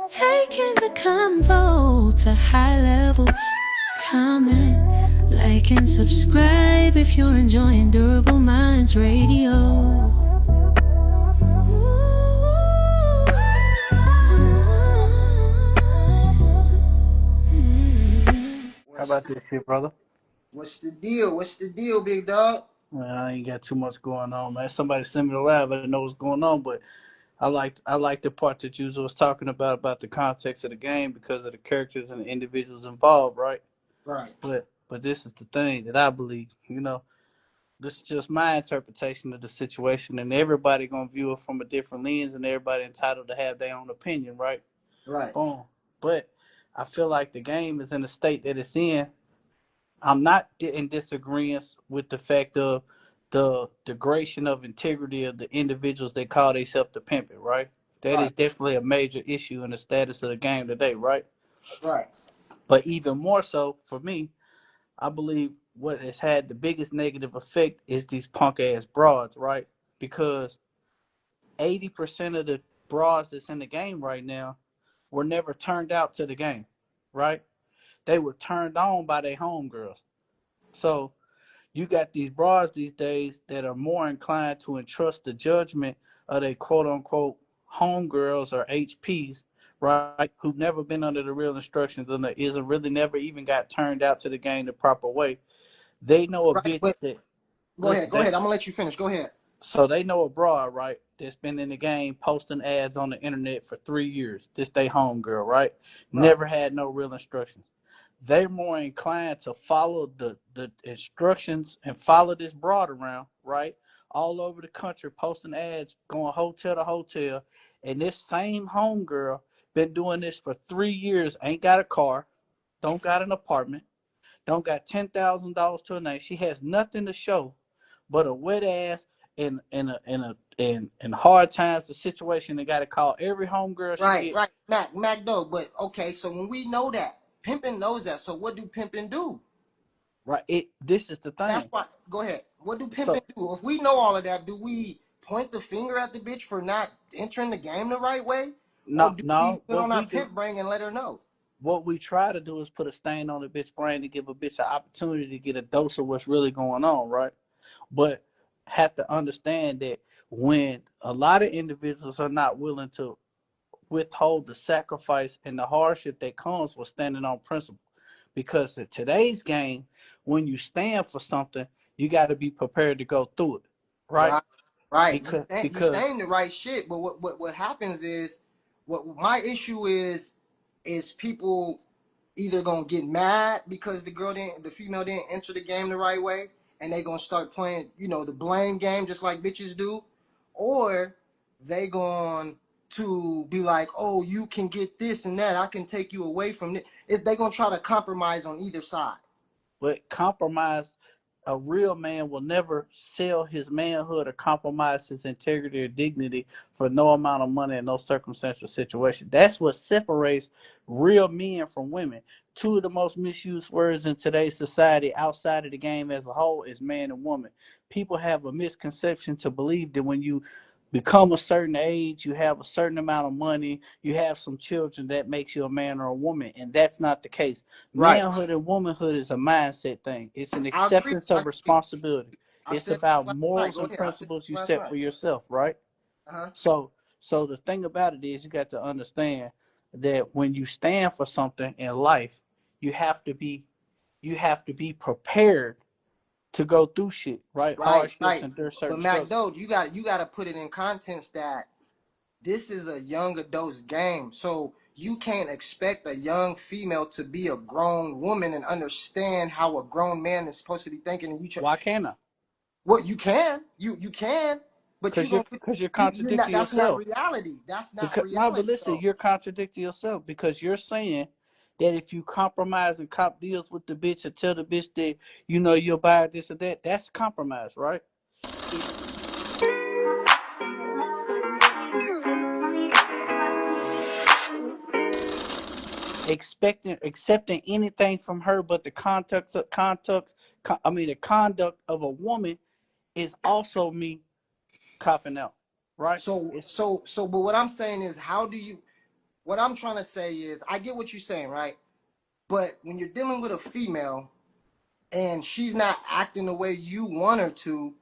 Taking the convo to high levels. Comment, like, and subscribe if you're enjoying Durable Minds Radio. How about this shit, brother? What's the deal? What's the deal, big dog? Well, I ain't got too much going on, man. Somebody send me the live. I didn't know what's going on, but I like the part that you was talking about the context of the game because of the characters and the individuals involved, right? Right. But this is the thing that I believe. This is just my interpretation of the situation, and everybody gonna view it from a different lens, and everybody entitled to have their own opinion, right? Right. Boom. But I feel like the game is in the state that it's in. I'm not in disagreement with the fact of the degradation of integrity of the individuals that call themselves the pimping, right? That Right. is definitely a major issue in the status of the game today, right? Right. But even more so for me, I believe what has had the biggest negative effect is these punk ass broads, right? Because 80% of the broads that's in the game right now were never turned out to the game, right? They were turned on by their homegirls. So you got these broads these days that are more inclined to entrust the judgment of their quote unquote homegirls or HPs, right? Who've never been under the real instructions and that isn't really never even got turned out to the game the proper way. They know a Right. bitch But that go ahead. listen, Go ahead. I'm gonna let you finish. Go ahead. so they know a broad, right, that's been in the game posting ads on the internet for 3 years. Just they homegirl, right? Right. Never had no real instructions. They're more inclined to follow the instructions and follow this broad around, right? All over the country, posting ads, going hotel to hotel. And this same homegirl been doing this for 3 years, ain't got a car, don't got an apartment, don't got $10,000 to her name. She has nothing to show but a wet ass in hard times, the situation they got to call every homegirl she Right. get. Right. Mac. No. But okay. So when we know that pimping knows that, so what do pimping do? Right. This is the That's thing. why. Go ahead. What do pimping So do? If we know all of that, do we point the finger at the bitch for not entering the game the right way, or no, do we no, put what on our we do, pimp brain and let her know? what we try to do is put a stain on the bitch brain to give a bitch an opportunity to get a dose of what's really going on, right? But have to understand that when a lot of individuals are not willing to withhold the sacrifice and the hardship that comes with standing on principle, because in today's game, when you stand for something, you got to be prepared to go through it, right? Right, right. You Because saying the right shit, but what happens is what my issue is people either gonna get mad because the female didn't enter the game the right way, and they gonna start playing, the blame game just like bitches do, or they going to be like, oh, you can get this and that, I can take you away from it. Is they gonna try to compromise on either side? but compromise, a real man will never sell his manhood or compromise his integrity or dignity for no amount of money in no circumstantial situation. That's what separates real men from women. Two of the most misused words in today's society outside of the game as a whole is man and woman. People have a misconception to believe that when you become a certain age, you have a certain amount of money, you have some children, that makes you a man or a woman, and that's not the case. Right. Manhood and womanhood is a mindset thing. It's an I agree. acceptance I of agree. responsibility. I It's said about last night. morals Go and ahead. I said principles you last set night. for yourself, right? Uh-huh. So the thing about it is you got to understand that when you stand for something in life, you have to be prepared to go through shit, right? Right, Hardships, right. endure But certain struggles. MacDo, you got to put it in context that this is a young adult's game. So you can't expect a young female to be a grown woman and understand how a grown man is supposed to be thinking. And Why can't I? well, you can, but Because you're you're not. contradicting That's not yourself. reality. That's not Because no, reality, but listen, though. you're contradicting yourself because you're saying that if you compromise and cop deals with the bitch and tell the bitch that you'll buy this or that, that's compromise, right? Accepting anything from her, but the conduct of a woman is also me copping out, right? So It's so so. But what I'm saying is, how do you? what I'm trying to say is, I get what you're saying, right? But when you're dealing with a female and she's not acting the way you want her to,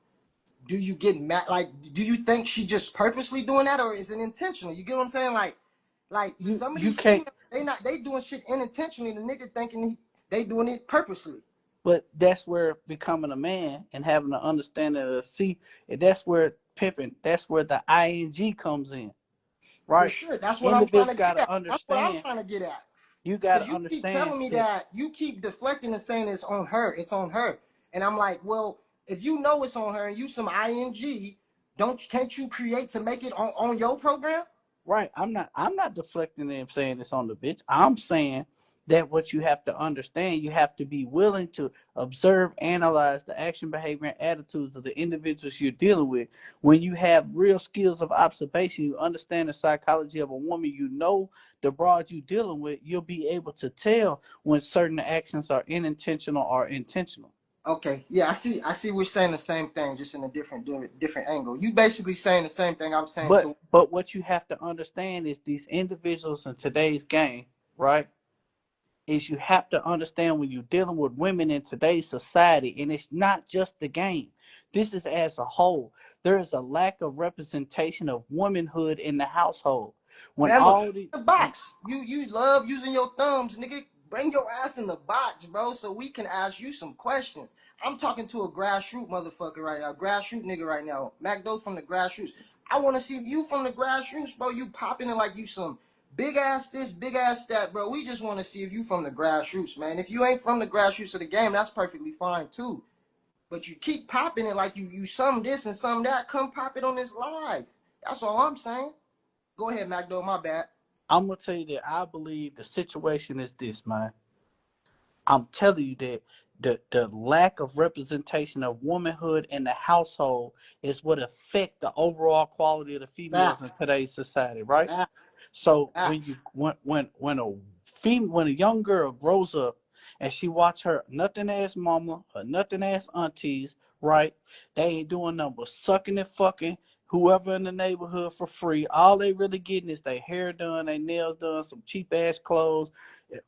do you get mad? Like, do you think she just purposely doing that, or is it intentional? You get what I'm saying? Like some of You these can't. females, they doing shit unintentionally. The nigga thinking they doing it purposely. But that's where becoming a man and having an understanding of the C, and that's where pimping, that's where the ing comes in, For right? sure. That's what I'm trying Individuals to got get to at. That's what I'm understand. trying to get at. You got Because to you keep understand telling me that. that you keep deflecting and saying it's on her. It's on her. And I'm like, well, if you know it's on her and you some ing, can't you create to make it on your program? Right. I'm not deflecting and saying it's on the bitch. I'm saying that what you have to understand, you have to be willing to observe, analyze the action, behavior, and attitudes of the individuals you're dealing with. When you have real skills of observation, you understand the psychology of a woman, you know the broad you're dealing with, you'll be able to tell when certain actions are unintentional or intentional. Okay, yeah, I see. We're saying the same thing, just in a different angle. You basically saying the same thing I'm saying But to. but what you have to understand is these individuals in today's game, right? Is you have to understand when you're dealing with women in today's society, and it's not just the game. This is as a whole. There is a lack of representation of womanhood in the household. When Man, look, all the the when box. You love using your thumbs, nigga. Bring your ass in the box, bro, so we can ask you some questions. I'm talking to a grassroots motherfucker right now, grassroots nigga right now. MacDo from the grassroots. I want to see if you from the grassroots, bro. You popping it like you some big ass this, big ass that, bro. We just want to see if you from the grassroots, man. If you ain't from the grassroots of the game, that's perfectly fine too. But you keep popping it like you some this and some that. Come pop it on this live. That's all I'm saying. Go ahead, MacDo. My bad. I'm gonna tell you that I believe the situation is this, man. I'm telling you that the lack of representation of womanhood in the household is what affect the overall quality of the females in Facts. today's society, right? Facts. So when Facts. you when a young girl grows up and she watch her nothing ass mama or nothing ass aunties, right? They ain't doing nothing but sucking and fucking whoever in the neighborhood for free. All they really getting is their hair done, their nails done, some cheap ass clothes.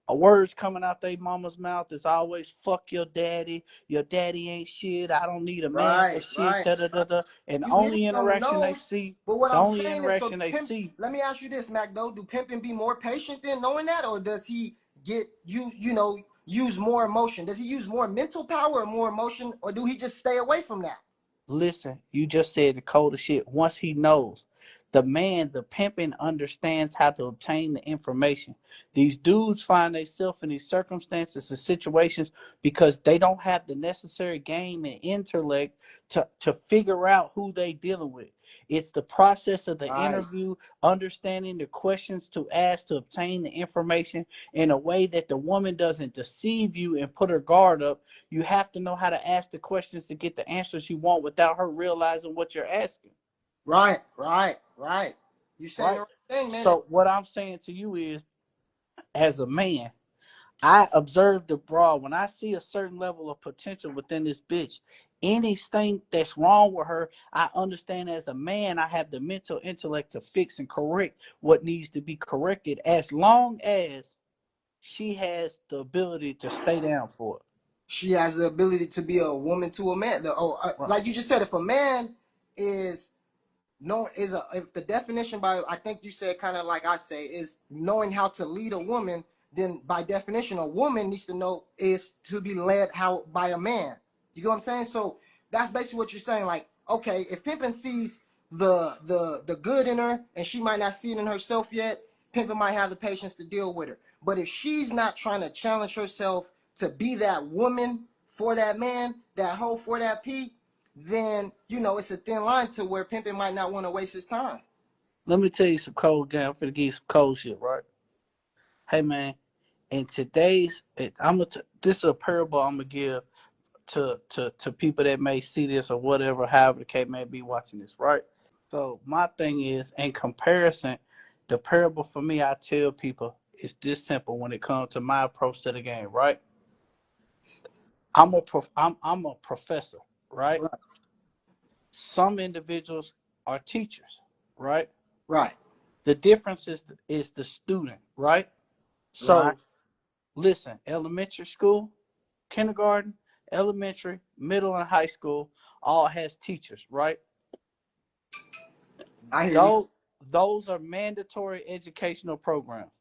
Words coming out their mama's mouth is always fuck your daddy. Your daddy ain't shit. I don't need a man for Right. shit. Right. Da da da da. And You hit it on the nose. But what the I'm only saying is, so interaction they pimp. see. Let me ask you this, MacDo. Do pimping be more patient than knowing that, or does he get you know, use more emotion? Does he use more mental power or more emotion, or do he just stay away from that? Listen, you just said the coldest shit. Once he knows, the man, the pimping understands how to obtain the information. These dudes find themselves in these circumstances and situations because they don't have the necessary game and intellect to figure out who they dealing with. It's the process of the Right. interview, understanding the questions to ask to obtain the information in a way that the woman doesn't deceive you and put her guard up. You have to know how to ask the questions to get the answers you want without her realizing what you're asking. Right. Right. Right. You saying the Right? right thing, man. So what I'm saying to you is, as a man, I observe the broad. When I see a certain level of potential within this bitch, anything that's wrong with her, I understand as a man, I have the mental intellect to fix and correct what needs to be corrected as long as she has the ability to stay down for it. She has the ability to be a woman to a man. Right. Like you just said, if a man is no is a if the definition by I think you said kind of like I say is knowing how to lead a woman, then by definition a woman needs to know is to be led how by a man. You get what I'm saying? So that's basically what you're saying. Like, okay, if Pimpin sees the good in her and she might not see it in herself yet, Pimpin might have the patience to deal with her. But if she's not trying to challenge herself to be that woman for that man, that hoe for that P, then you know it's a thin line to where pimping might not want to waste his time. Let me tell you some cold game. I'm finna give you some cold shit, right? Hey man, in today's, this is a parable I'm gonna give to people that may see this or whatever, however the case may be watching this, right? So my thing is, in comparison, the parable for me, I tell people is this simple when it comes to my approach to the game, right? I'm a professor, right? Right, Some individuals are teachers, right? right. The difference is the student, right? Right. So listen, elementary school, kindergarten, elementary, middle, and high school all has teachers, right? I hear you. Those are mandatory educational programs.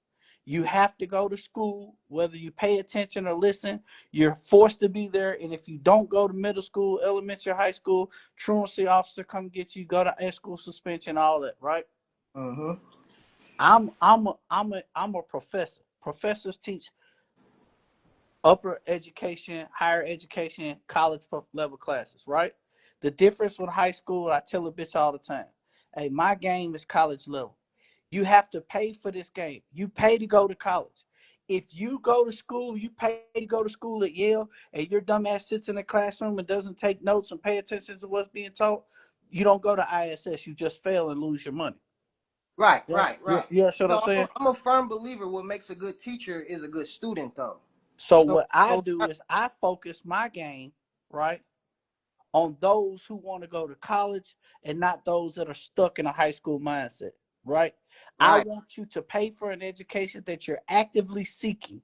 You have to go to school, whether you pay attention or listen. You're forced to be there. And if you don't go to middle school, elementary, high school, truancy officer come get you. Go to school suspension, all that, right? Mm-hmm. I'm a professor. Professors teach upper education, higher education, college level classes, right? The difference with high school, I tell a bitch all the time, hey, my game is college level. You have to pay for this game. You pay to go to college. If you go to school, you pay to go to school at Yale, and your dumbass sits in a classroom and doesn't take notes and pay attention to what's being taught, you don't go to ISS. You just fail and lose your money. Right, Yeah, right, yeah, right. yeah. So what I'm No, saying. I'm a firm believer. What makes a good teacher is a good student, though. So So, what I so do is I focus my game, right, on those who want to go to college and not those that are stuck in a high school mindset, right? I right. want you to pay for an education that you're actively seeking,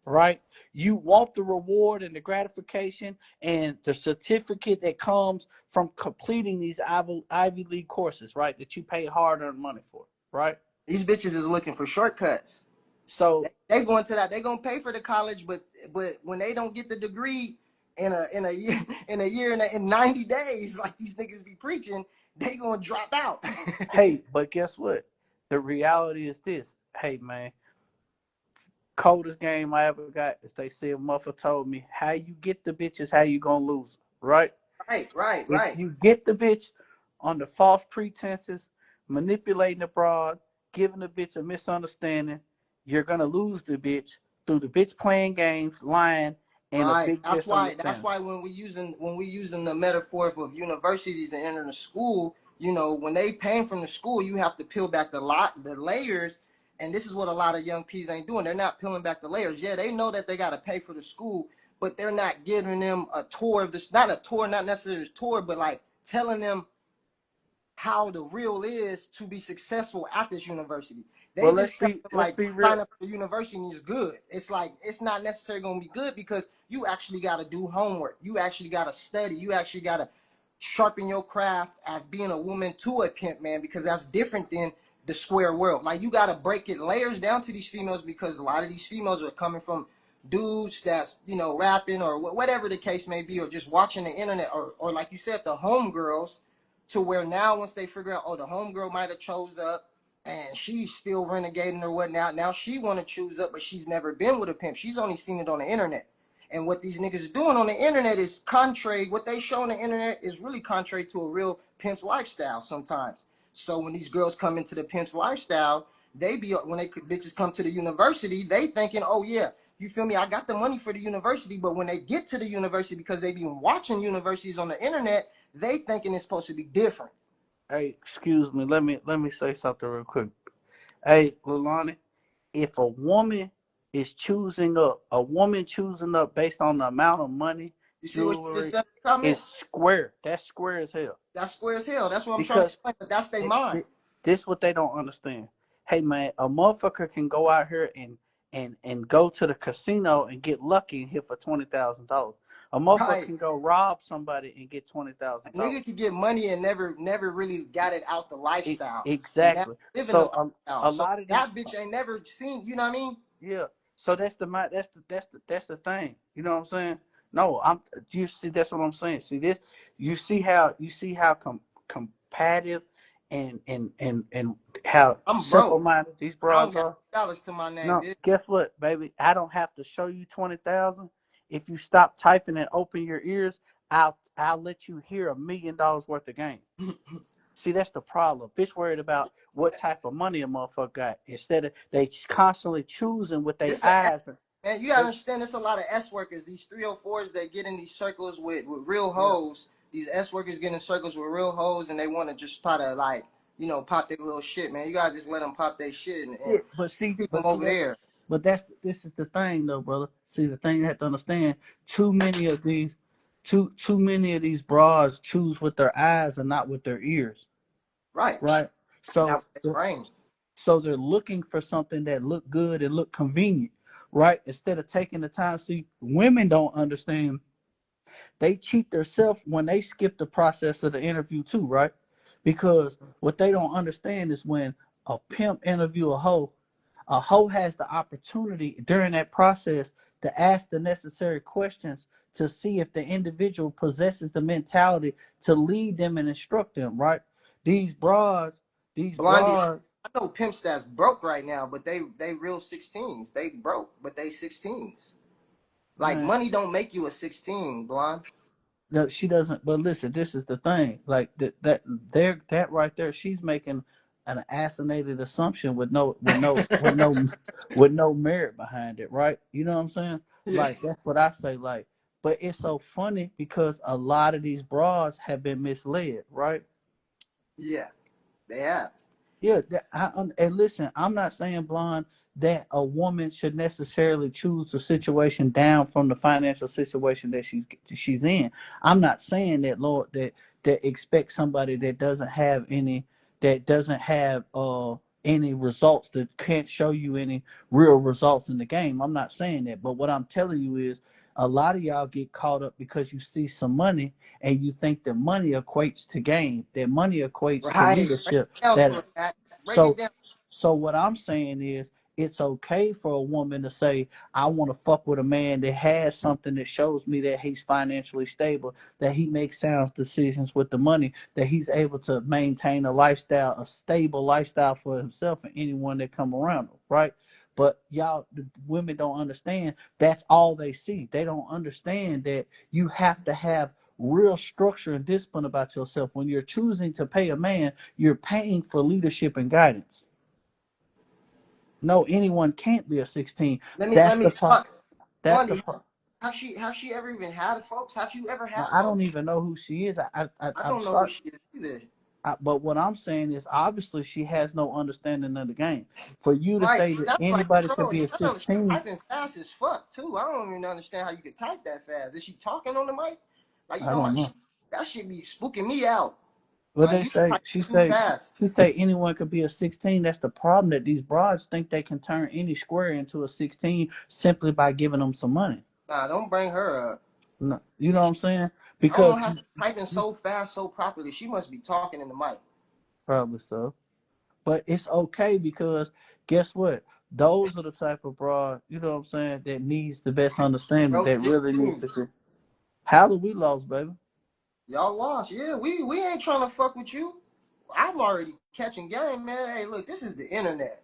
right? You want the reward and the gratification and the certificate that comes from completing these Ivy League courses, right? That you pay hard-earned money for, right? These bitches is looking for shortcuts. So They going to that. They gonna pay for the college, but when they don't get the degree in a year in 90 days, like these niggas be preaching, they gonna drop out. hey, but guess what? The reality is this. Hey, man, coldest game I ever got is they said Muffa told me how you get the bitch is how you gonna lose, right? Right, right, If right, you get the bitch under false pretenses, manipulating the broad, giving the bitch a misunderstanding, you're gonna lose the bitch through the bitch playing games, lying, and a right. big That's why. That's misunderstanding. why when we using the metaphor of universities and entering the school, you know, when they paying from the school, you have to peel back the layers. And this is what a lot of young P's ain't doing. They're not peeling back the layers. Yeah, they know that they got to pay for the school, but they're not giving them a tour of this. Not a tour, not necessarily a tour, but like telling them how the real is to be successful at this university. Well, They just tell them let's like be real. sign up for the university is good. It's like it's not necessarily gonna be good because you actually gotta do homework. You actually gotta study. You actually gotta sharpen your craft at being a woman to a pimp, man, because that's different than the square world. Like you gotta break it layers down to these females because a lot of these females are coming from dudes that's rapping or whatever the case may be, or just watching the internet, or like you said, the homegirls, to where now once they figure out, oh, the homegirl might have chose up and she's still renegading or whatnot. Now she want to choose up, but she's never been with a pimp. She's only seen it on the internet. And what these niggas doing on the internet is contrary. What they show on the internet is really contrary to a real pimp's lifestyle sometimes. So when these girls come into the pimp's lifestyle, they be when they bitches come to the university, they thinking, oh yeah, you feel me? I got the money for the university, but when they get to the university, because they be watching universities on the internet, they thinking it's supposed to be different. Hey, excuse me. Let me say something real quick. Hey, Lilani, if a woman choosing up based on the amount of money, You see what you just jewelry, said in the is comments? square. That's square as hell. That's square as hell. That's what I'm trying to Because explain. But that's their mind. this what they don't understand. Hey man, a motherfucker can go out here and go to the casino and get lucky and hit for $20,000. A motherfucker Right. can go rob somebody and get twenty A thousand nigga dollars. could get money and never really got it out the lifestyle. And now Exactly. living the So lifestyle. a So lot of these. that bitch ain't never seen, you know what I mean? Yeah. So that's the thing. You know what I'm saying? No, I'm. You see, that's what I'm saying. See this. You see how competitive and how I'm simple broke. minded these I don't broads got are. dollars to my name, No, bitch. guess what, baby? I don't have to show you 20,000. If you stop typing and open your ears, I'll let you hear $1 million worth of game. See, that's the problem. Bitch worried about what type of money a motherfucker got instead of they constantly choosing with their This a eyes. Man, you gotta understand, there's a lot of S workers. These 304s that get in these circles with real Yeah. hoes. These S workers get in circles with real hoes, and they want to just try to like, pop their little shit, man. You gotta just let them pop their shit Yeah, and but see, keep them but see over that, there. but this is the thing though, brother. See, the thing you have to understand. Too many of these, too many of these broads choose with their eyes and not with their ears, Right. right? Not So with their brain. So they're looking for something that look good and look convenient, right? Instead of taking the time. See, women don't understand. They cheat themselves when they skip the process of the interview too, right? Because what they don't understand is when a pimp interview a hoe has the opportunity during that process to ask the necessary questions to see if the individual possesses the mentality to lead them and instruct them, right? These broads, these Blondie, broads, I know pimps that's broke right now, but they real 16s. They broke, but they 16s. Like man, money don't make you a 16, blonde. no, she doesn't. But listen, this is the thing. Like that right there, she's making an assignated assumption with no merit behind it, right? You know what I'm saying? Yeah. Like that's what I say. Like, but it's so funny because a lot of these broads have been misled, right? Yeah, they have. Yeah, and listen, I'm not saying, Blonde, that a woman should necessarily choose a situation down from the financial situation that she's in. I'm not saying that, Lord, that expect somebody that doesn't have any results, that can't show you any real results in the game. I'm not saying that, but what I'm telling you is a lot of y'all get caught up because you see some money and you think that money equates to game, that money equates to Right. Break leadership. it down to That her, Matt. Break it so down. so what I'm saying is it's okay for a woman to say, I want to fuck with a man that has something that shows me that he's financially stable, that he makes sound decisions with the money, that he's able to maintain a stable lifestyle for himself and anyone that come around him, right? But y'all, the women don't understand. That's all they see. They don't understand that you have to have real structure and discipline about yourself. When you're choosing to pay a man, you're paying for leadership and guidance. No, anyone can't be a 16. Let me That's the Blondie, part. have she ever even had folks? Have you ever had I don't folks? even know who she is. I I'm don't know who sorry. she is either. But what I'm saying is, obviously, she has no understanding of the game. For you to Right. say that That's like, anybody could bro, be a she 16, typing fast as fuck too. I don't even understand how you could type that fast. Is she talking on the mic? Like, you I know, don't know. that should be spooking me out. What Like they you say, type too fast. she say anyone could be a 16. That's the problem, that these broads think they can turn any square into a 16 simply by giving them some money. Nah, don't bring her up. No, you know what I'm saying? I don't know Because how she's typing so fast, so properly. She must be talking in the mic. probably so. But it's okay because guess what? Those are the type of broad, you know what I'm saying, that needs the best understanding, Bro, that really needs 16. to be. How did we lost, baby? Y'all lost. Yeah, we ain't trying to fuck with you. I'm already catching game, man. Hey, look, this is the internet.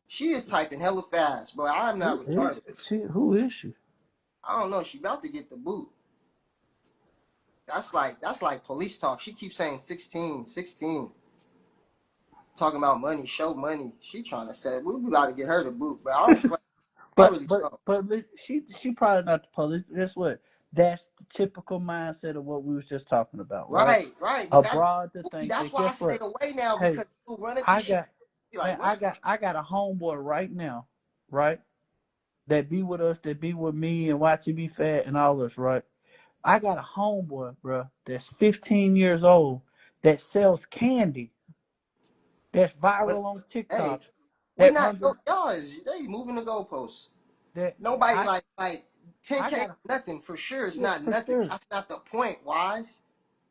She is typing hella fast, but I'm not Who is retarded. she? Who is she? I don't know. She about to get the boot. That's like police talk. She keeps saying 16, 16. Talking about money, show money. She trying to say we about to get her the boot, but I don't play. I But really but don't. but she probably not the police. Guess what? That's the typical mindset of what we was just talking about, right? Right, right. But A broad to think that's that, why I guess stay what? away now Hey, because people run into I shit. got Be like, what? I got a homeboy right now, right? That be with us, that be with me and watch you be fat and all this, right? I got a homeboy, bro, that's 15 years old that sells candy, that's But viral on hey, TikTok, we that not runs a, y'all is they moving the goalposts. that Nobody I like I 10K got a, nothing for sure. It's yeah, not for nothing. sure. That's not the point, Wise.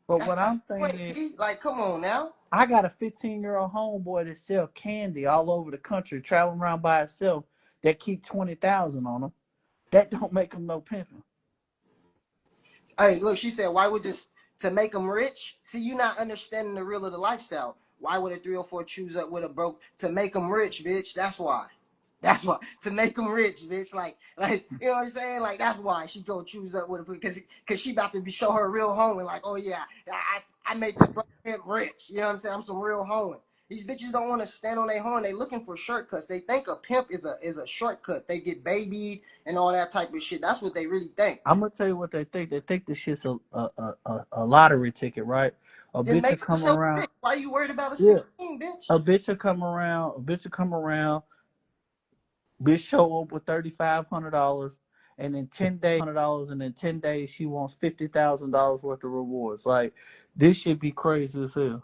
But That's what not I'm the saying point, is, P. Like, come on now. I got a 15-year-old homeboy that sell candy all over the country, traveling around by himself, that keep 20,000 on him. That don't make him no pimping. Hey, look, she said, why would this to make them rich? See, you not understanding the real of the lifestyle. Why would a 304 choose up with a broke to make them rich, bitch? That's why. That's why to make them rich, bitch. Like you know what I'm saying? Like that's why she go choose up with a because she about to be show her real home and like, oh yeah, I made this broke pimp rich. You know what I'm saying? I'm some real home. These bitches don't want to stand on their horn. They looking for shortcuts. They think a pimp is a shortcut. They get babied and all that type of shit. That's what they really think. I'm gonna tell you what they think. They think this shit's a lottery ticket, right? A Then bitch will make come yourself around. rich. Why are you worried about a Yeah, 16, bitch? a bitch will come around. A bitch will come around. Bitch show up with $3,500, and in 10 days she wants $50,000 worth of rewards. Like this should be crazy as hell.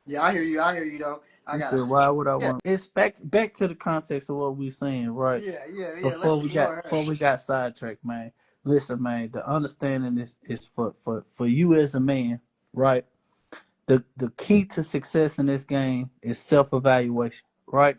Yeah, I hear you. I hear you though. I You gotta. said, why would I Yeah, want? It's back to the context of what we saying, right? yeah. Let's Before we got ignore her. before we got sidetracked, man. Listen, man. The understanding is for you as a man, right? The key to success in this game is self evaluation, right?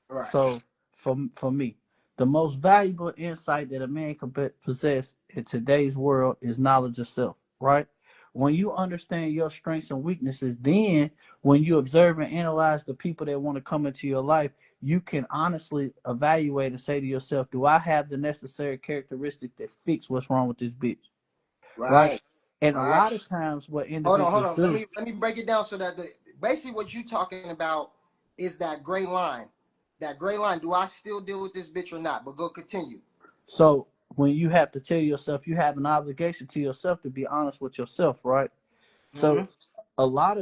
Right, So for me, the most valuable insight that a man can possess in today's world is knowledge of self, right? When you understand your strengths and weaknesses, then when you observe and analyze the people that want to come into your life, you can honestly evaluate and say to yourself, do I have the necessary characteristic that fix what's wrong with this bitch? Right? right, And a right. lot of times what Hold individuals on. do, Let me break it down so that basically what you talking about is that gray line. That gray line. Do I still deal with this bitch or not? But go continue. so when you have to tell yourself, you have an obligation to yourself to be honest with yourself, right? Mm-hmm. So a lot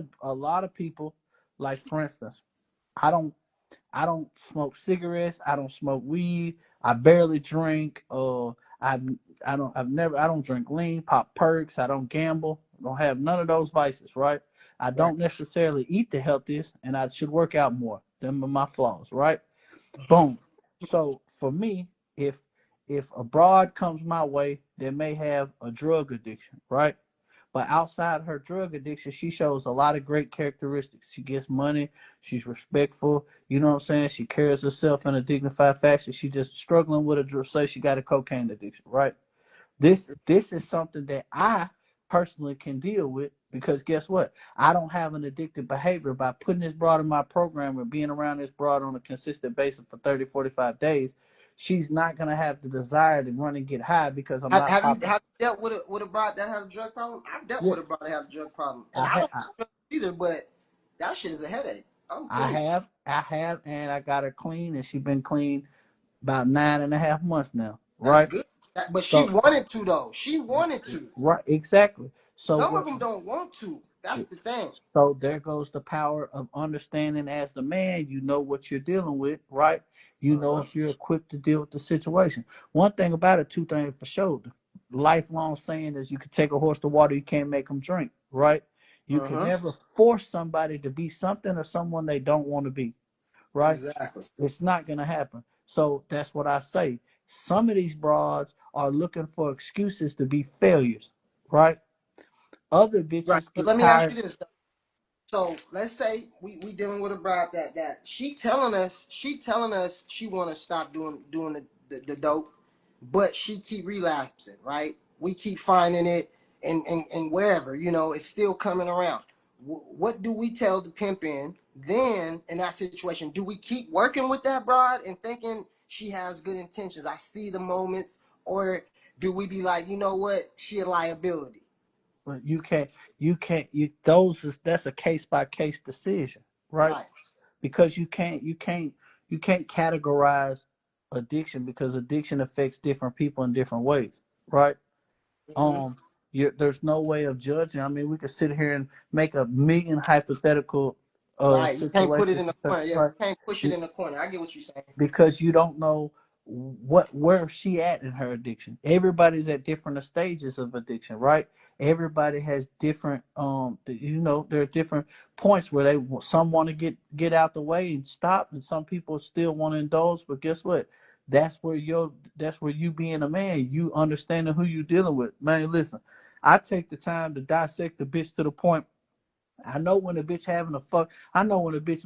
of people, like for instance, I don't I don't smoke cigarettes, I don't smoke weed, I barely drink, I don't drink lean, pop perks, I don't gamble, don't have none of those vices, right? I Right. don't necessarily eat the healthiest and I should work out more. Them are my flaws, right? Mm-hmm. Boom. So for me, if a broad comes my way that may have a drug addiction, right? But outside her drug addiction, she shows a lot of great characteristics. She gets money. She's respectful. You know what I'm saying? She carries herself in a dignified fashion. She just struggling with a say she got a cocaine addiction, right? This is something that I personally can deal with because guess what? I don't have an addictive behavior by putting this broad in my program and being around this broad on a consistent basis for 30, 45 days. She's not going to have the desire to run and get high because I'm not popping. Have you dealt with a bride that had a drug problem? I've dealt Yeah, with a bride that has a drug problem, and I, I don't ha- do drugs either. But that shit is a headache. I'm I cool. have, I have, and I got her clean, and she's been clean about 9.5 months now, That's right? good. But she So, wanted to though. She wanted to. right, exactly. So Some of what? them don't want to. That's the thing. So there goes the power of understanding as the man. You know what you're dealing with, right? You Uh know huh. if you're equipped to deal with the situation. One thing about it, two things for sure. The lifelong saying is you can take a horse to water, you can't make them drink, right? You Uh can huh. never force somebody to be something or someone they don't want to be, right? Exactly. It's not going to happen. So that's what I say. Some of these broads are looking for excuses to be failures, right? Other Right. bitches But get let me ask tired. you this. So let's say we dealing with a bride that she telling us she want to stop doing the dope, but she keep relapsing. Right? We keep finding it and wherever it's still coming around. What do we tell the pimp in that situation? Do we keep working with that bride and thinking she has good intentions? I see the moments, or do we be like, you know what, she a liability? But that's a case by case decision, right? Right. Because you can't categorize addiction because addiction affects different people in different ways, right? Mm-hmm. Um, there's no way of judging. I mean, we could sit here and make a million hypothetical Right. You can't put it situations, in the corner. Yeah, you right? can't push it in the corner. I get what you're saying. Because you don't know where she at in her addiction. Everybody's at different stages of addiction, right? Everybody has different there are different points where some want to get out the way and stop, and some people still want to indulge. But guess what? That's where you being a man, you understanding who you dealing with. Man, listen, I take the time to dissect the bitch to the point I know when a bitch having a fuck. I know when a bitch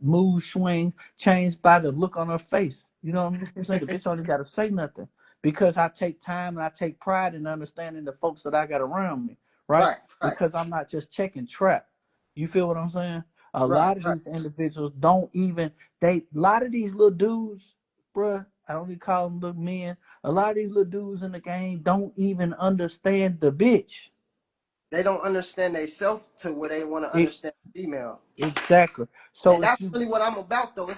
mood swing changed by the look on her face. You know what I'm saying? The bitch only got to say nothing because I take time and I take pride in understanding the folks that I got around me, right? Right. Right. Because I'm not just checking trap. You feel what I'm saying? A Right. lot of Right. these individuals don't even A lot of these little dudes, bruh. I don't even call them little men. A lot of these little dudes in the game don't even understand the bitch. They don't understand they self to where they want to It, understand the female. exactly. So And if that's you really what I'm about though.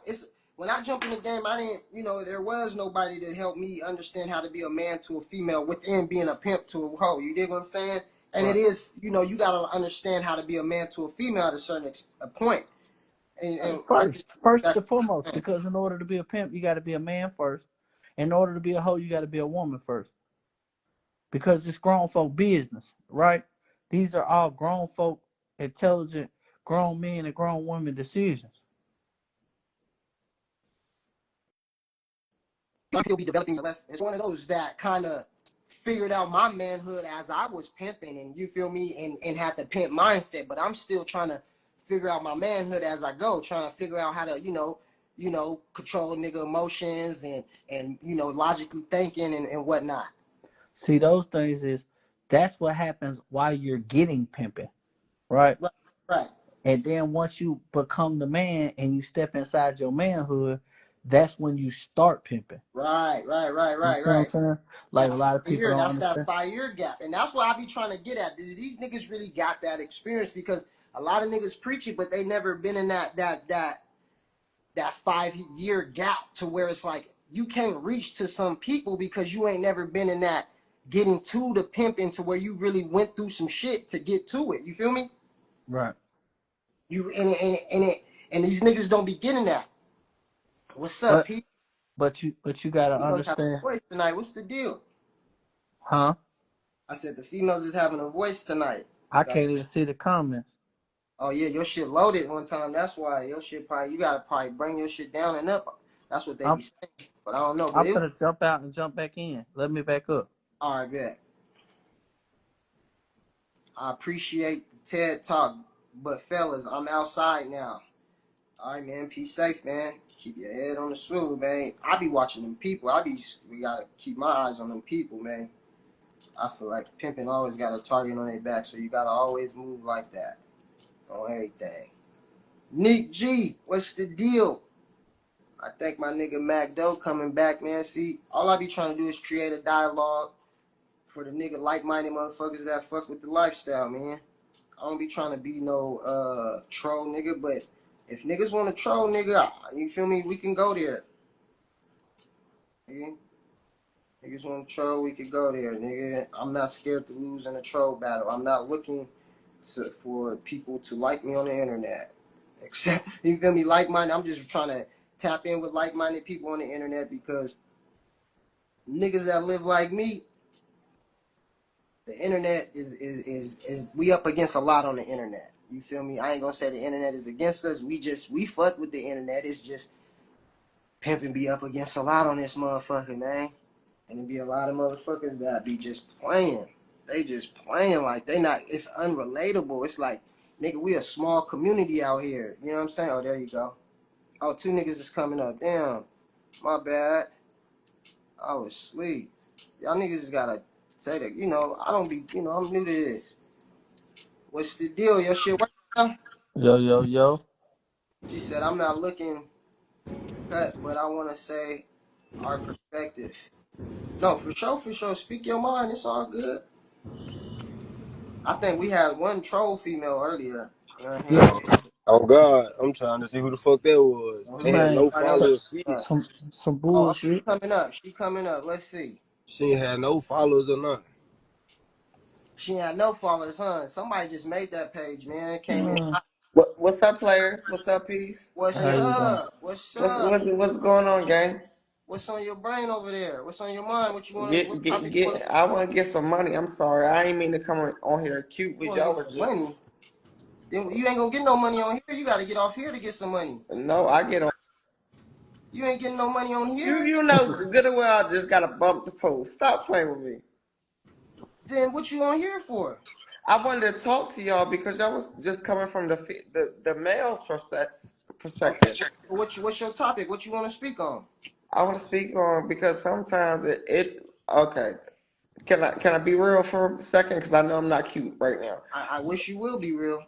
It's when I jump in the game, I didn't, there was nobody to help me understand how to be a man to a female within being a pimp to a hoe. You dig what I'm saying? And it right. is, you gotta understand how to be a man to a female at a certain a point. And I First, just first that and foremost, because in order to be a pimp, you got to be a man first. In order to be a hoe, you got to be a woman first. Because it's grown folk business, right? These are all grown folk, intelligent, grown men and grown women decisions. You'll be developing your left. It's one of those that kind of figured out my manhood as I was pimping, and you feel me, and had the pimp mindset. But I'm still trying to figure out my manhood as I go, trying to figure out how to, control nigga emotions and logically thinking and whatnot. See, those things that's what happens while you're getting pimping, right? Right, right, And then once you become the man and you step inside your manhood, that's when you start pimping. right, right, right, You right, see what I'm right. saying? Like That a lot of people don't that's that understand. 5 year gap, and that's what I be trying to get at. These niggas really got that experience because a lot of niggas preach it, but they never been in that 5 year gap to where it's like you can't reach to some people because you ain't never been in that getting to the pimping to where you really went through some shit to get to it. You feel me? Right. You and these niggas don't be getting that. What's up, But Pete? but you gotta Females having understand, a voice tonight. What's the deal? huh? I said the females is having a voice tonight. I That's, can't even see the comments. oh yeah, your shit loaded one time. That's why your shit probably you gotta probably bring your shit down and up. That's what they be I'm saying. But I don't know. But I'm it gonna jump out and jump back in. Let me back up. all right, bet. I appreciate the TED Talk, but fellas, I'm outside now. All right, man. Be safe, man. Keep your head on the swivel, man. I be watching them people. We gotta keep my eyes on them people, man. I feel like pimping always got a target on their back, so you gotta always move like that on everything. Nick G, what's the deal? I think my nigga Mac Doe coming back, man. See, all I be trying to do is create a dialogue for the nigga like-minded motherfuckers that fuck with the lifestyle, man. I don't be trying to be no troll nigga, but if niggas want to troll nigga, you feel me? We can go there. Nigga. Niggas want to troll, we can go there, nigga. I'm not scared to lose in a troll battle. I'm not looking for people to like me on the internet. Except, you feel me, like-minded. I'm just trying to tap in with like-minded people on the internet because niggas that live like me, the internet is we up against a lot on the internet. You feel me? I ain't gonna say the internet is against us. We fuck with the internet. It's just pimping be up against a lot on this motherfucker, man. And it be a lot of motherfuckers that be just playing. They just playing like they not. It's unrelatable. It's like, nigga, we a small community out here. You know what I'm saying? Oh, there you go. Oh, two niggas is coming up. Damn, my bad. I was asleep. Y'all niggas just gotta say that. I don't be. I'm new to this. What's the deal? Your shit work now? Yo, yo, yo. She said, I'm not looking cut, but I want to say our perspective. No, for sure, for sure. Speak your mind. It's all good. I think we had one troll female earlier. You know what I mean? Yeah, Oh God, I'm trying to see who the fuck that was. Well, Ain't had who? man. no Everybody else? followers. Shit. Some Oh, she bullshit. coming up. She coming up. Let's see. She ain't had no followers or nothing. She had no followers, huh? Somebody just made that page, man. Came in. Man, What's up, players? What's up, peace? How What's how you? you doing? up? What's What's up? what's what's going on, gang? What's on your brain over there? What's on your mind? What you want to? What Get get topic you want get. I want to get some money. I'm sorry, I ain't mean to come on here cute, You but want to y'all get were some just money? Then you ain't gonna get no money on here. You got to get off here to get some money. no. I get on. You ain't getting no money on You here. you know good and well. I just gotta bump the post. Stop playing with me. Then what you on here for? I wanted to talk to y'all because y'all was just coming from the male's Okay. perspective. What's your topic? What you want to speak on? I want to speak on because sometimes it okay. Can I be real for a second? Because I know I'm not cute right now. I wish you will be real.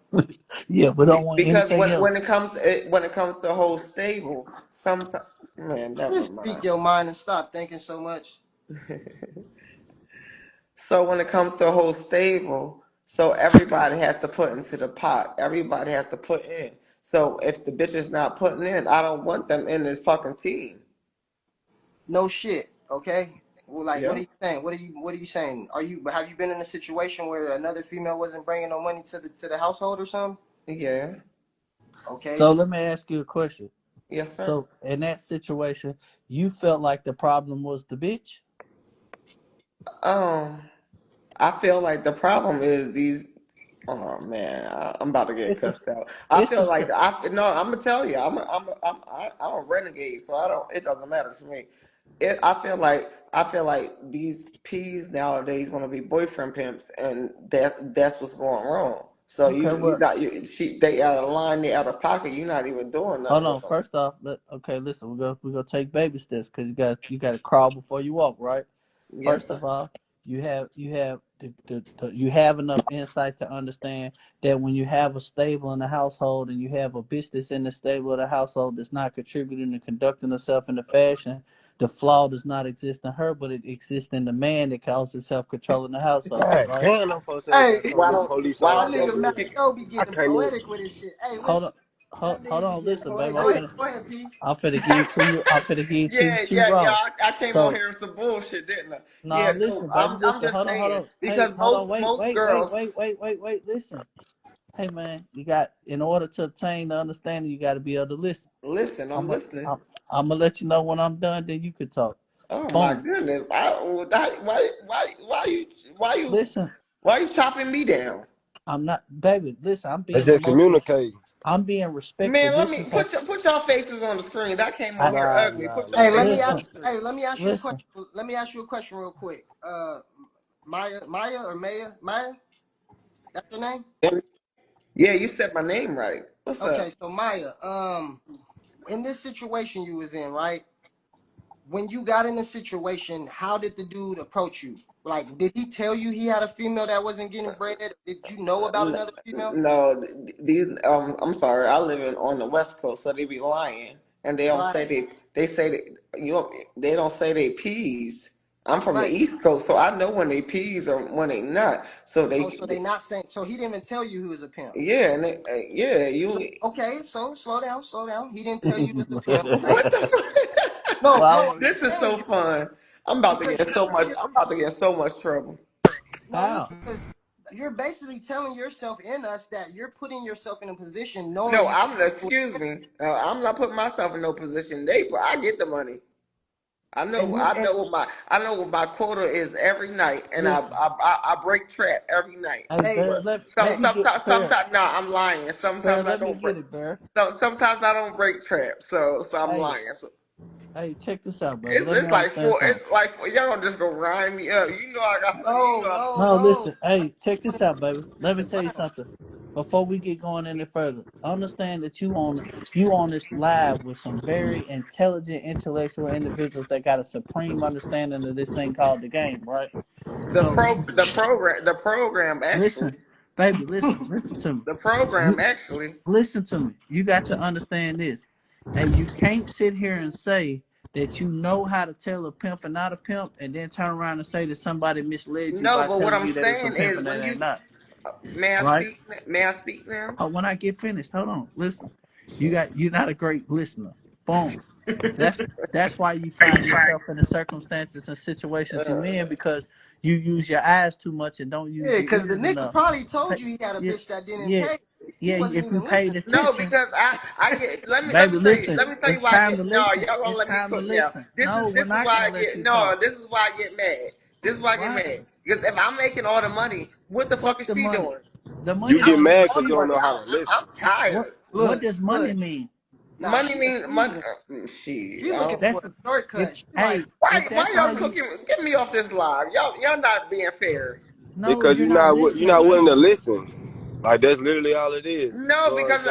Yeah, but don't want Because anything when else. it comes to a whole stable, sometimes man, never Just speak mind. your mind and stop thinking so much. So when it comes to a whole stable, so everybody has to put into the pot. Everybody has to put in. So if the bitch is not putting in, I don't want them in this fucking team. No shit. Okay. Well, like, what are Yeah, you saying? What are you saying? Have you been in a situation where another female wasn't bringing no money to the household or something? yeah, Okay. So let me ask you a question. yes, sir. So in that situation, you felt like the problem was the bitch? Um, I feel like the problem is these. Oh man, I'm about to get It's a cussed out. I it's a feel like no. I'm gonna tell you, I'm a renegade, so I don't. It doesn't matter to me. I feel like these P's nowadays want to be boyfriend pimps, and that's what's going wrong. So okay. you Well, not they out of line, they out of pocket. You're not even doing hold nothing with on. them. First off, listen. We gonna take baby steps because you got to crawl before you walk, right? Yes, First sir. of all, you have enough insight to understand that when you have a stable in the household and you have a bitch that's in the stable of the household that's not contributing and conducting herself in the fashion, the flaw does not exist in her, but it exists in the man that calls himself controlling the household, God right? damn, them folks ain't Hey, got so Why many don't police Why that don't officers your nigga over Matt here. biscuit? Joe be I getting can't even. poetic with his shit. Hey, Hold on, listen, that hold nigga be on, getting listen, baby. poetic. Go ahead, P. I'm finna give it to you. I'm finna give it to you Yeah, two yeah, yeah. raw. I came on So here with some bullshit, didn't I? now Yeah, no. listen, baby, I'm listen. just Hold saying on. Hey, because hold on. Wait, most wait, wait, girls. wait, wait, wait, wait. Listen. Hey man, you got in order to obtain the understanding, you got to be able to listen. Listen, I'm I'm a, listening. I'm, I'm gonna let you know when I'm done. Then you can talk. Oh my Boom. goodness! Why you Listen, why you chopping me down? I'm not, baby. Listen, Let's just communicate. I'm being respectful. Man, let This me is how put y'all faces on the screen. That came on I here Nah, ugly. nah, Put your Hey, nah, let nah, me faces on ask. listen, the screen. Hey, let me ask you a question. listen. Let me ask you a question real quick. Maya or Maya, that's your name? And, yeah, you said my name right. What's Okay, up? so Maya, in this situation you was in, right? When you got in the situation, how did the dude approach you? Like, did he tell you he had a female that wasn't getting bread? Did you know about N- another female? No, these I'm sorry. I live on the West Coast, so they be lying, and they don't say Right, they say they don't say they peas. I'm from the right. East Coast, so I know when they peas or when they not. So Oh, so they not saying. So he didn't even tell you he was a pimp. yeah, and yeah, So you okay, so slow down, slow down. He didn't tell you he was a pimp, right? what the fuck? No, Well, no, I'm This is telling so you fun. I'm about to because get so much. I'm about to get so much trouble. no, listen, how? because you're basically telling yourself in us that you're putting yourself in a position knowing No, you. excuse me. I'm not putting myself in no position. I get the money. And you and I know what my quota is every night, and Listen. I break trap every night. Hey, hey, Bear, But let me get Bear. sometimes no, I'm lying. Bear, Sometimes I let me don't break. get it, Bear. Sometimes I don't break trap. So I'm Hey, lying. So hey, check this out, baby. Let me it's like understand four. something. It's like y'all don't just go grind me up. You know I got. You no, know I'm. no, No, no. listen. Hey, check this out, baby. Let me Listen, tell you wow. something. Before we get going any further, understand that you on this live with some very intelligent, intellectual individuals that got a supreme understanding of this thing called the game, right? So The program actually. listen, baby, listen to me. The program You actually. listen to me. You got to understand this. Hey, you can't sit here and say that you know how to tell a pimp and not a pimp, and then turn around and say that somebody misled you No, by but what telling I'm you that it's a saying pimp is and that when ain't you not. may I Right? speak? May I speak now? Oh, when I get finished, hold on. Listen, you're not a great listener. Boom. That's why you find yourself in the circumstances and situations you in because you use your eyes too much and don't use Yeah, your because the ears nigga enough. probably told Pay, you he had a yeah, bitch that didn't yeah, pay. He yeah. wasn't If you even paid listening. No, attention, because I get. baby, listen. Let me tell you It's why I time get. to No, listen. y'all gonna It's let me time to cook now. listen. No, we're This is not why gonna I let get. you No, talk. this is why I get mad. This is why I get Right? mad. Because if I'm making all the money, what the fuck Fuck is the she money. doing? The You money I'm get don't mad making even all because the you see. don't money. know how to listen. I'm tired. What Look, does money look. mean? Nah, she Money. assuming. Shit. She looking That's for a if shortcut. She like, hey, if Why that's all y'all you cooking? Get me off this live. Y'all not being fair. no, Because you're not you're listening, not willing baby. to listen. Like that's literally all it is. As No, far as because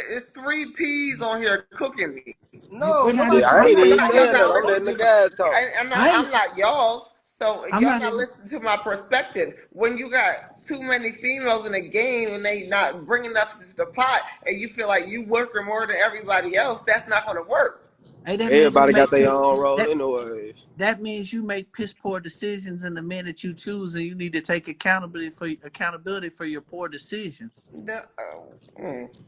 it's three peas on here cooking me. no, We're not nobody. yeah, even I I'm we're ain't not not, even even y'all saying talking that. not I'm listening letting the to my. guys talk. I ain't I'm not y'all's. So I'm y'all not not even listening to my perspective. When you got too many females in the game and they not bringing nothing to the pot, and you feel like you working more than everybody else, that's not going to work. hey that means you Everybody got make their piss own role that anyways. that means you make piss poor decisions in the minute you choose and you need to take accountability for your poor decisions. No,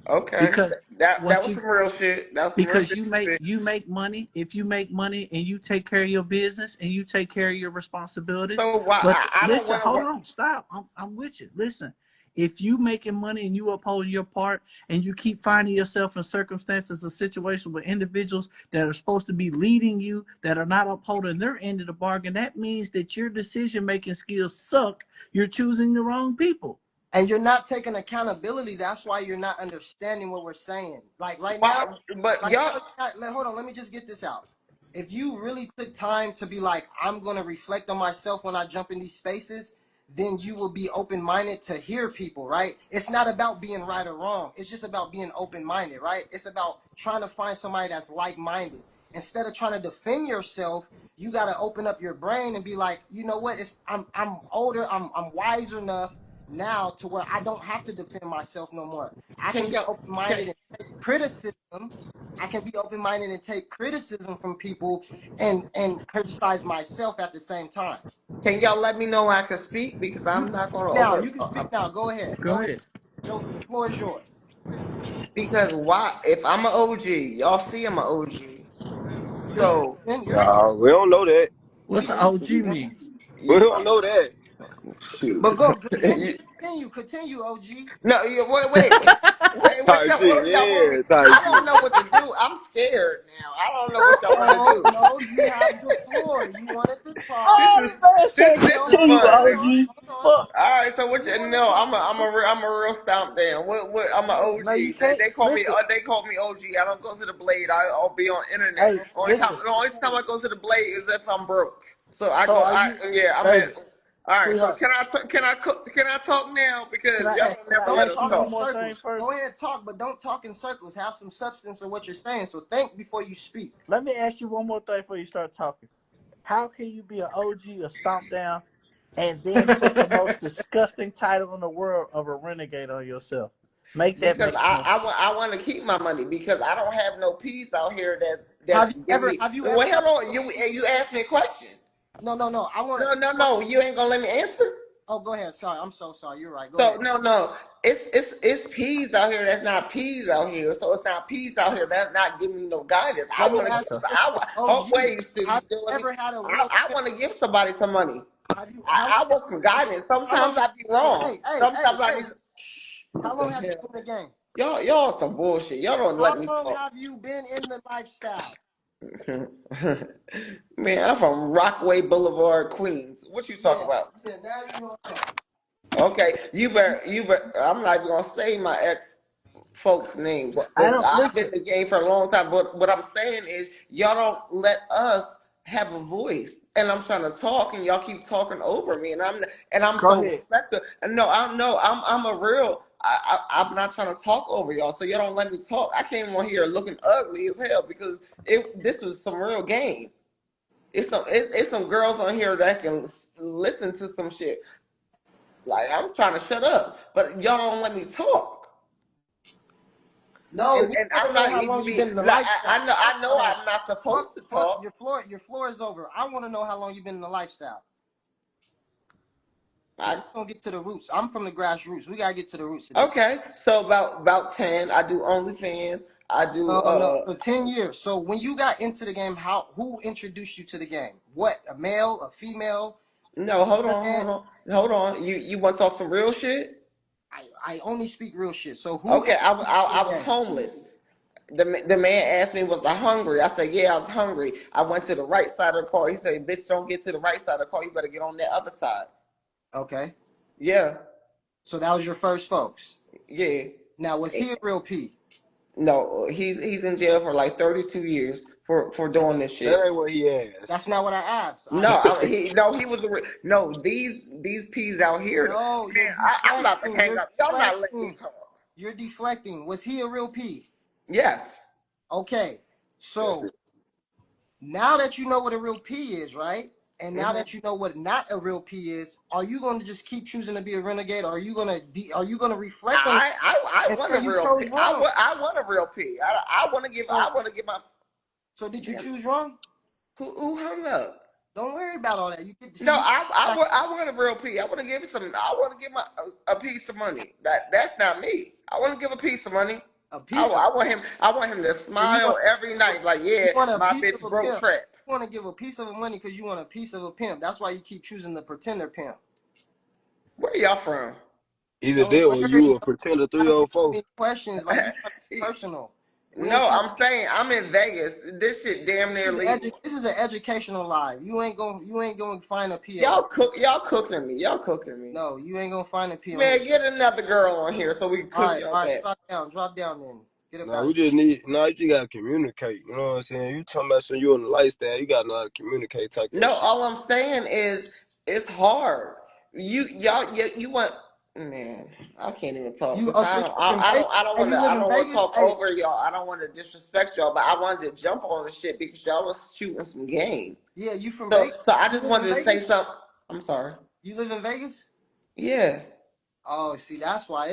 okay, Because that once was you some real shit. That was some real because shit. You said. you make money if you make money and you take care of your business and you take care of your responsibilities So why but I don't listen want to hold work. on stop I'm with you listen If you making money and you upholding your part and you keep finding yourself in circumstances or situations with individuals that are supposed to be leading you that are not upholding their end of the bargain, that means that your decision making skills suck. You're choosing the wrong people. And you're not taking accountability. That's why you're not understanding what we're saying. Like right now, But y'all, hold on, let me just get this out. If you really took time to be like, I'm going to reflect on myself when I jump in these spaces, then you will be open-minded to hear people, right? It's not about being right or wrong. It's just about being open-minded, right? It's about trying to find somebody that's like-minded. Instead of trying to defend yourself, you got to open up your brain and be like, you know what? I'm older. I'm wiser enough now to where I don't have to defend myself no more. I can can be y'all, open-minded and take criticism. I can be open-minded and take criticism from people and criticize myself at the same time. can y'all let me know I can speak, because You I'm not can gonna speak now. over. You can speak now. Go ahead. Go ahead. The floor is yours. Because why? If I'm an OG, y'all see I'm an OG. You're So speaking. Nah, we don't know that. What's the OG mean? We don't know that. shoot. But go continue, OG. No, wait. What Type y'all want me? shit, yeah, type I don't shit. know what to do. I'm scared now. I don't know what y'all want to No, do. no, you have the floor. You wanted to talk. This Oh, is man this said this is No, continue, fun. hold on, OG. hold on. Fuck. All right, so what? You wanted No, to I'm a real stomp down. What? I'm an No, you OG. can't. They call me Listen. OG. I don't go to the Blade. I'll be on internet. Hey, The listen. only time I go to the Blade is if I'm broke. So I So go. are you, I'm in. hey, All right. So sweetheart, can I talk now? can Because I y'all don't can never I let don't ask us you talk in one talk. more thing circles. first? Go ahead, talk, but don't talk in circles. Have some substance of what you're saying. So think before you speak. Let me ask you one more thing before you start talking. How can you be an OG or stomp down and then put the most disgusting title in the world of a renegade on yourself? Make that Because make sense. I want to keep my money, because I don't have no peace out here Have that's you giving ever me. have you ever Wait, had hold on. You asked me a question. no. I want No. You ain't gonna let me answer. oh, go ahead. Sorry. I'm so sorry. You're right. Go So ahead. no. It's peas out here. That's not peas out here. So it's not peas out here. That's not giving me no guidance. I Let me want to ask give. you Okay. this. Oh OG, wait, you have still let you me. ever had a real I want to give somebody some money. have you how I want some guidance. how long Sometimes I be wrong. Sometimes I be. shh. How What the long have you hell? been in the game? Y'all some bullshit. Y'all don't How let me long talk. have you been in the lifestyle? Man, I'm from Rockaway Boulevard, Queens. What you talking Yeah. about? Yeah, now you know what I'm talking. Okay, you better. I'm not even gonna say my ex folks' names, Well, I but don't I've been listen. in the game for a long time. But what I'm saying is, y'all don't let us have a voice, and I'm trying to talk, and y'all keep talking over me, and I'm Go so ahead. respectful. And no, I'm a real. I'm not trying to talk over y'all, so y'all don't let me talk. I came on here looking ugly as hell because this was some real game. It's some girls on here that can listen to some shit. Like, I'm trying to shut up, but y'all don't let me talk. No, we And want to I'm know not how even long you've be. been in the Like, lifestyle. I know That. I'm not supposed to Fuck, talk. your floor is over. I want to know how long you've been in the lifestyle. Because I, we're going to get to the roots. I'm from the grassroots. We got to get to the roots of this. okay, so about 10. I do OnlyFans. I do. No, for 10 years. So when you got into the game, who introduced you to the game? What, a male, a female, No, internet? hold on. You want to talk some real shit? I only speak real shit. So who Okay, introduced you to I the was game? homeless. The man asked me, was I hungry? I said, yeah, I was hungry. I went to the right side of the car. He said, bitch, don't get to the right side of the car. You better get on that other side. Okay. Yeah, So that was your first folks. yeah. Now, was he a real P? No, he's in jail for like 32 years for doing this That shit. ain't what he That's asked. not what I asked. I No, said, he was no these peas out here. no, you're Man, I'm about to deflecting. hang You're up. Y'all not letting me deflecting. talk. You're deflecting. Was he a real P? Yes. Okay. That's So it. now that you know what a real P is, right? And now hmm that you know what not a real P is, are you going to just keep choosing to be a renegade, or are you going to reflect on I and want say a you real chose P. wrong? I want a real P. So, I want to give my so did you damn. choose wrong? Who hung up? Don't worry about all that. You get No, see you. I want a real P. I want to give some. I want to give my a piece of money. That's not me. I want to give a piece of money. A piece of I want him to so you smile want every night. Like, yeah, a my piece bitch of a broke pimp. trap. You want to give a piece of money because you want a piece of a pimp. That's why you keep choosing the pretender pimp. Where y'all from? Either Don't that or worry. you a pretender Asking 304. me questions like you trying to be personal. We ain't No, trying. I'm saying I'm in Vegas. This shit damn near legal. This is an educational live. You ain't gonna find a P on. Y'all cooking me. Y'all cooking me. No, you ain't gonna find a P on here. Man, get another girl on here so we can cook y'all All right, back. drop down then. Get up Nah, out we here. just need. Nah, you just gotta communicate. You know what I'm saying? You talking about some you on the lifestyle? You gotta know how to communicate, type that No, shit. all I'm saying is it's hard. You want, man, I can't even talk You because so you live in Vegas? Hey, you live I in don't want to Vegas? talk Hey, over y'all. I don't want to disrespect y'all, but I wanted to jump on the shit because y'all was shooting some game. yeah, you from So Vegas? so I You just live in wanted to say Vegas? something. I'm sorry. You live in Vegas? Yeah, Oh, see, that's why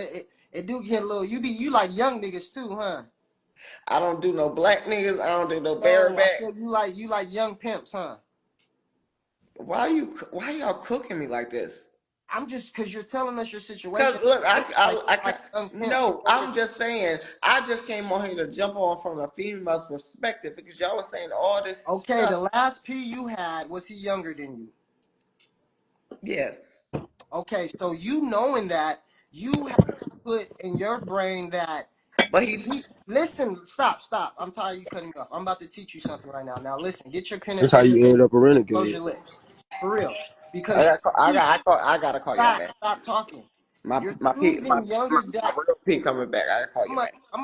it do get a little. You like young niggas too, huh? I don't do no black niggas. I don't do no No, I bareback. said you like young pimps, huh? Why y'all cooking me like this? I'm just because you're telling us your Cause situation. look, It looks like you I like can't. young pimps. No, I'm just saying. I just came on here to jump on from a female's perspective because y'all was saying all this Okay, stuff. the last P you had, was he younger than you? Yes, Okay, so you knowing that, you have to put in your brain that but he. listen, stop. I'm tired of you cutting me off. I'm about to teach you something right now. Now listen, get your pen and That's how paper, you end up a close renegade. your lips. For real. Because I gotta call y'all back. stop talking. My You're my P choosing younger my dad. real P coming back. I gotta call you back. I'm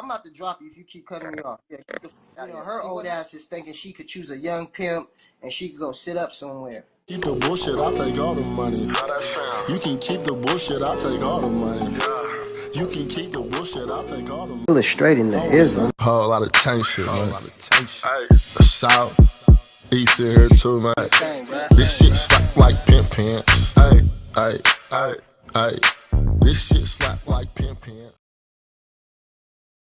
about to drop you if you keep cutting me off. Yeah, get the fuck out of here. Her old ass is thinking she could choose a young pimp and she could go sit up somewhere. Keep the bullshit, I'll take all the money. How that sound? You can keep the bullshit, I'll take all the money. Yeah. You can keep the bullshit, I'll take all the money. Illustrating the ism. Whole lot of tank shit, man. Hey. The South, East in here too, man. This shit slap like pimp pants. Hey, hey, hey, hey. This shit slap like pimp pants.